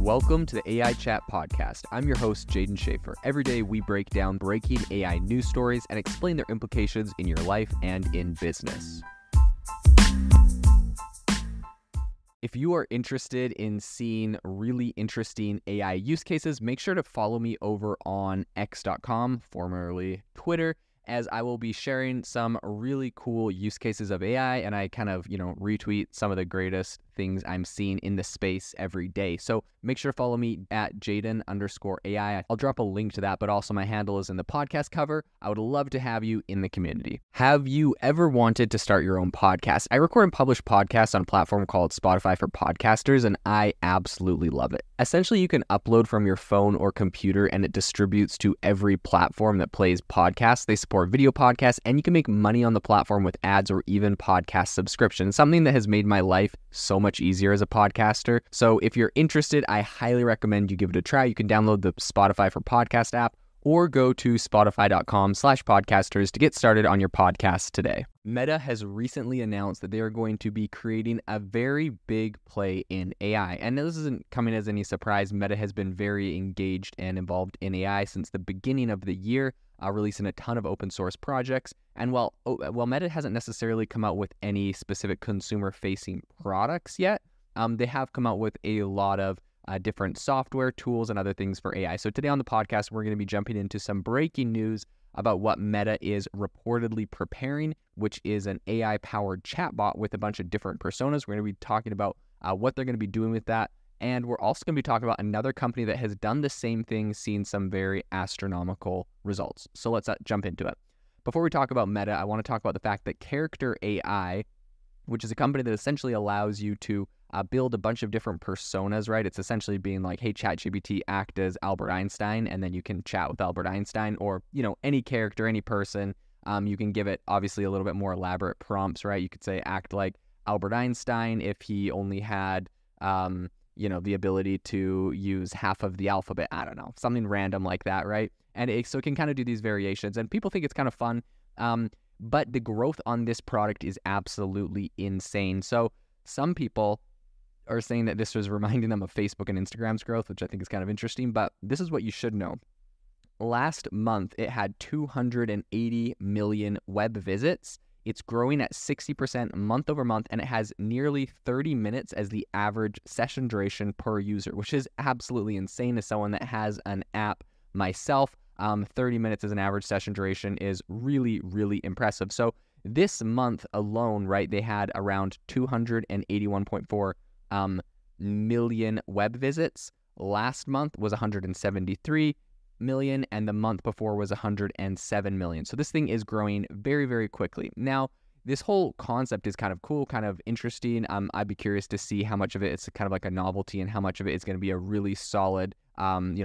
Welcome to the AI Chat Podcast. I'm your host, Jaden Schaefer. Every day we break down breaking AI news stories and explain their implications in your life and in business. If you are interested in seeing really interesting AI use cases, make sure to follow me over on x.com, formerly Twitter, as I will be sharing some really cool use cases of AI, and I kind of, retweet some of the greatest things I'm seeing in the space every day. So make sure to follow me at Jaden_AI. I'll drop a link to that, but also my handle is in the podcast cover. I would love to have you in the community. Have you ever wanted to start your own podcast? I record and publish podcasts on a platform called Spotify for Podcasters, and I absolutely love it. Essentially, you can upload from your phone or computer, and it distributes to every platform that plays podcasts. They support video podcasts, and you can make money on the platform with ads or even podcast subscriptions, something that has made my life so much easier as a podcaster. So if you're interested, I highly recommend you give it a try. You can download the Spotify for Podcast app or go to spotify.com/podcasters to get started on your podcast today. Meta has recently announced that they are going to be creating a very big play in AI. And this isn't coming as any surprise. Meta has been very engaged and involved in AI since the beginning of the year, releasing a ton of open source projects. And while Meta hasn't necessarily come out with any specific consumer-facing products yet, they have come out with a lot of different software tools and other things for AI. So today on the podcast, we're going to be jumping into some breaking news about what Meta is reportedly preparing, which is an AI-powered chatbot with a bunch of different personas. We're going to be talking about what they're going to be doing with that. And we're also going to be talking about another company that has done the same thing, seen some very astronomical results. So let's jump into it. Before we talk about Meta, I want to talk about the fact that Character AI, which is a company that essentially allows you to build a bunch of different personas, right? It's essentially being like, hey, ChatGPT, act as Albert Einstein, and then you can chat with Albert Einstein or, any character, any person. You can give it, obviously, a little bit more elaborate prompts, right? You could say, act like Albert Einstein if he only had, the ability to use half of the alphabet. I don't know, something random like that, right? And so it can kind of do these variations, and people think it's kind of fun. But the growth on this product is absolutely insane. So some people are saying that this was reminding them of Facebook and Instagram's growth, which I think is kind of interesting, but this is what you should know. Last month, it had 280 million web visits. It's growing at 60% month over month, and it has nearly 30 minutes as the average session duration per user, which is absolutely insane as someone that has an app myself. 30 minutes as an average session duration is really, really impressive. So this month alone, right, they had around 281.4 million web visits. Last month was 173 million, and the month before was 107 million. So this thing is growing very, very quickly. Now, this whole concept is kind of cool, kind of interesting. I'd be curious to see how much of it is kind of like a novelty and how much of it is going to be a really solid,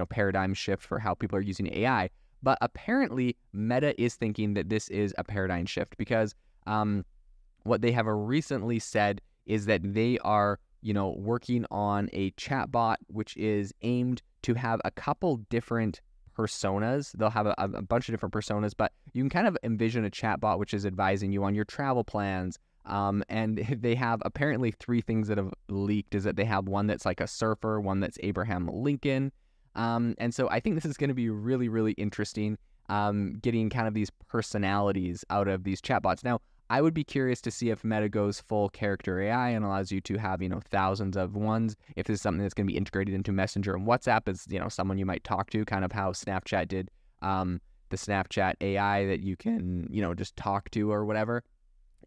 paradigm shift for how people are using AI. But apparently, Meta is thinking that this is a paradigm shift because what they have recently said is that they are, working on a chatbot which is aimed to have a couple different personas. They'll have a bunch of different personas, but you can kind of envision a chatbot which is advising you on your travel plans. And they have apparently three things that have leaked. Is that they have one that's like a surfer, one that's Abraham Lincoln. And so I think this is going to be really, really interesting, getting kind of these personalities out of these chatbots. Now, I would be curious to see if Meta goes full character AI and allows you to have, thousands of ones. If this is something that's going to be integrated into Messenger and WhatsApp as, someone you might talk to, kind of how Snapchat did, the Snapchat AI that you can, just talk to or whatever.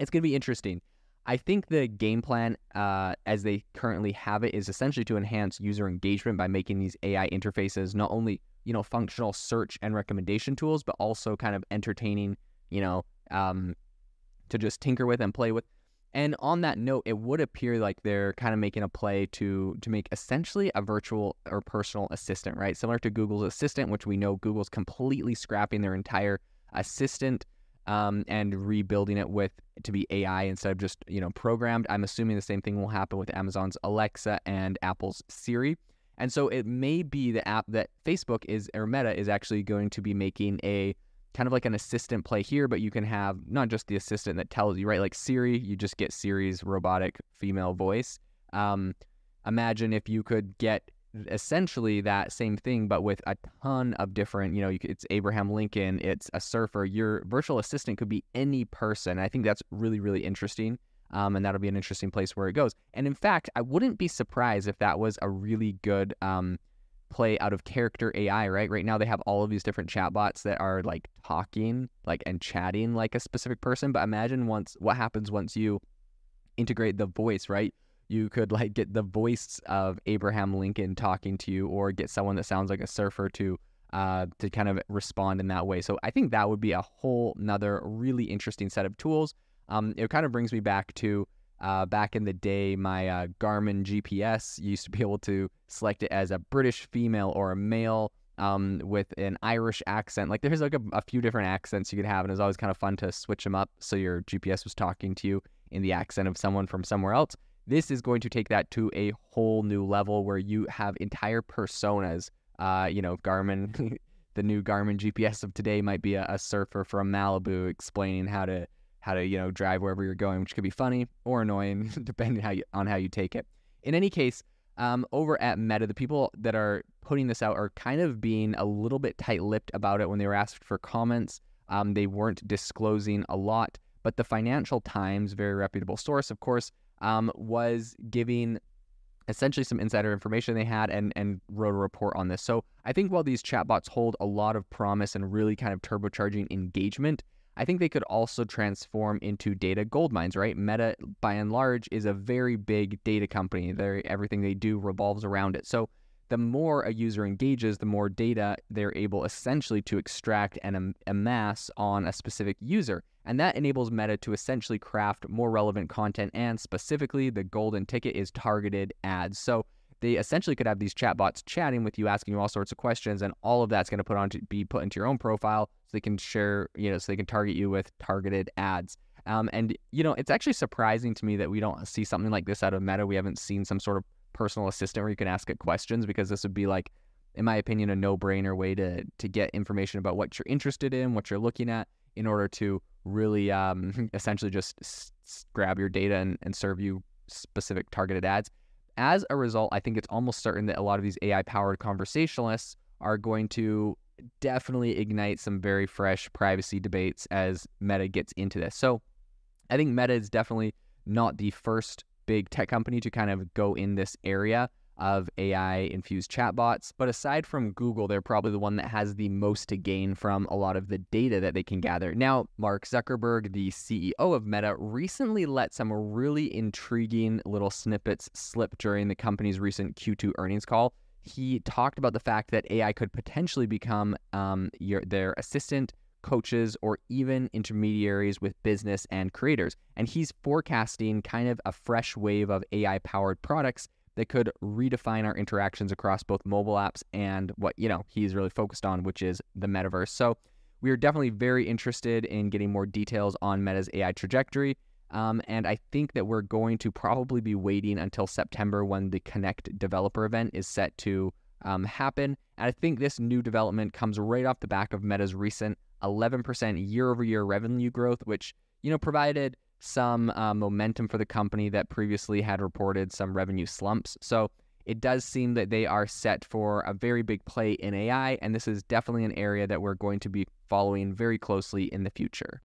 It's going to be interesting. I think the game plan, as they currently have it, is essentially to enhance user engagement by making these AI interfaces not only, functional search and recommendation tools, but also kind of entertaining, to just tinker with and play with. And on that note, it would appear like they're kind of making a play to make essentially a virtual or personal assistant, right? Similar to Google's Assistant, which we know Google's completely scrapping their entire assistant and rebuilding it to be AI instead of just, programmed. I'm assuming the same thing will happen with Amazon's Alexa and Apple's Siri. And so it may be the app that Facebook or Meta is actually going to be making a kind of like an assistant play here, but you can have not just the assistant that tells you, right? Like Siri, you just get Siri's robotic female voice. Imagine if you could get essentially that same thing, but with a ton of different, it's Abraham Lincoln, it's a surfer. Your virtual assistant could be any person. I think that's really, really interesting. And that'll be an interesting place where it goes. And in fact, I wouldn't be surprised if that was a really good play out of character AI, right? Right now they have all of these different chatbots that are like talking and chatting like a specific person. But imagine what happens once you integrate the voice, right? You could get the voice of Abraham Lincoln talking to you, or get someone that sounds like a surfer to kind of respond in that way. So I think that would be a whole nother really interesting set of tools. It kind of brings me back to back in the day, my Garmin GPS used to be able to select it as a British female or a male with an Irish accent. There's a few different accents you could have, and it was always kind of fun to switch them up so your GPS was talking to you in the accent of someone from somewhere else. This is going to take that to a whole new level where you have entire personas. Garmin, the new Garmin GPS of today might be a surfer from Malibu explaining how to drive wherever you're going, which could be funny or annoying depending on how you take it. In any case, over at Meta, the people that are putting this out are kind of being a little bit tight-lipped about it when they were asked for comments. They weren't disclosing a lot, but the Financial Times, very reputable source, of course, was giving essentially some insider information they had and wrote a report on this. So I think while these chatbots hold a lot of promise and really kind of turbocharging engagement, I think they could also transform into data gold mines, right? Meta, by and large, is a very big data company. Everything they do revolves around it. So the more a user engages, the more data they're able essentially to extract and amass on a specific user. And that enables Meta to essentially craft more relevant content, and specifically the golden ticket is targeted ads. So they essentially could have these chatbots chatting with you, asking you all sorts of questions, and all of that's going to be put into your own profile so they can share, so they can target you with targeted ads. It's actually surprising to me that we don't see something like this out of Meta. We haven't seen some sort of personal assistant where you can ask it questions, because this would be in my opinion, a no-brainer way to get information about what you're interested in, what you're looking at, in order to really essentially just grab your data and serve you specific targeted ads. As a result, I think it's almost certain that a lot of these AI-powered conversationalists are going to definitely ignite some very fresh privacy debates as Meta gets into this. So I think Meta is definitely not the first big tech company to kind of go in this area of AI-infused chatbots. But aside from Google, they're probably the one that has the most to gain from a lot of the data that they can gather. Now, Mark Zuckerberg, the CEO of Meta, recently let some really intriguing little snippets slip during the company's recent Q2 earnings call. He talked about the fact that AI could potentially become their assistant, coaches, or even intermediaries with business and creators. And he's forecasting kind of a fresh wave of AI-powered products that could redefine our interactions across both mobile apps and what, he's really focused on, which is the metaverse. So we are definitely very interested in getting more details on Meta's AI trajectory. And I think that we're going to probably be waiting until September, when the Connect developer event is set to happen. And I think this new development comes right off the back of Meta's recent 11% year-over-year revenue growth, which, provided some momentum for the company that previously had reported some revenue slumps. So it does seem that they are set for a very big play in AI, and this is definitely an area that we're going to be following very closely in the future.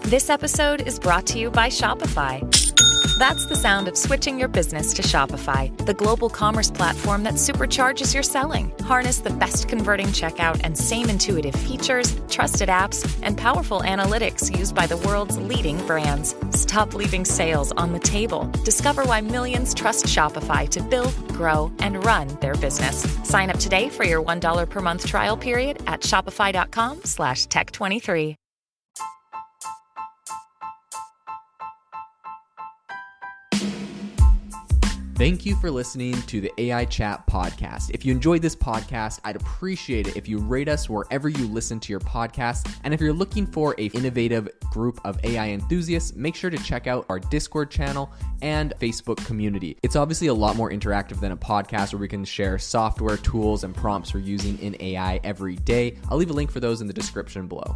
This episode is brought to you by Shopify. That's the sound of switching your business to Shopify, the global commerce platform that supercharges your selling. Harness the best converting checkout and same intuitive features, trusted apps, and powerful analytics used by the world's leading brands. Stop leaving sales on the table. Discover why millions trust Shopify to build, grow, and run their business. Sign up today for your $1 per month trial period at shopify.com/tech23. Thank you for listening to the AI Chat podcast. If you enjoyed this podcast, I'd appreciate it if you rate us wherever you listen to your podcast. And if you're looking for an innovative group of AI enthusiasts, make sure to check out our Discord channel and Facebook community. It's obviously a lot more interactive than a podcast where we can share software, tools, and prompts we're using in AI every day. I'll leave a link for those in the description below.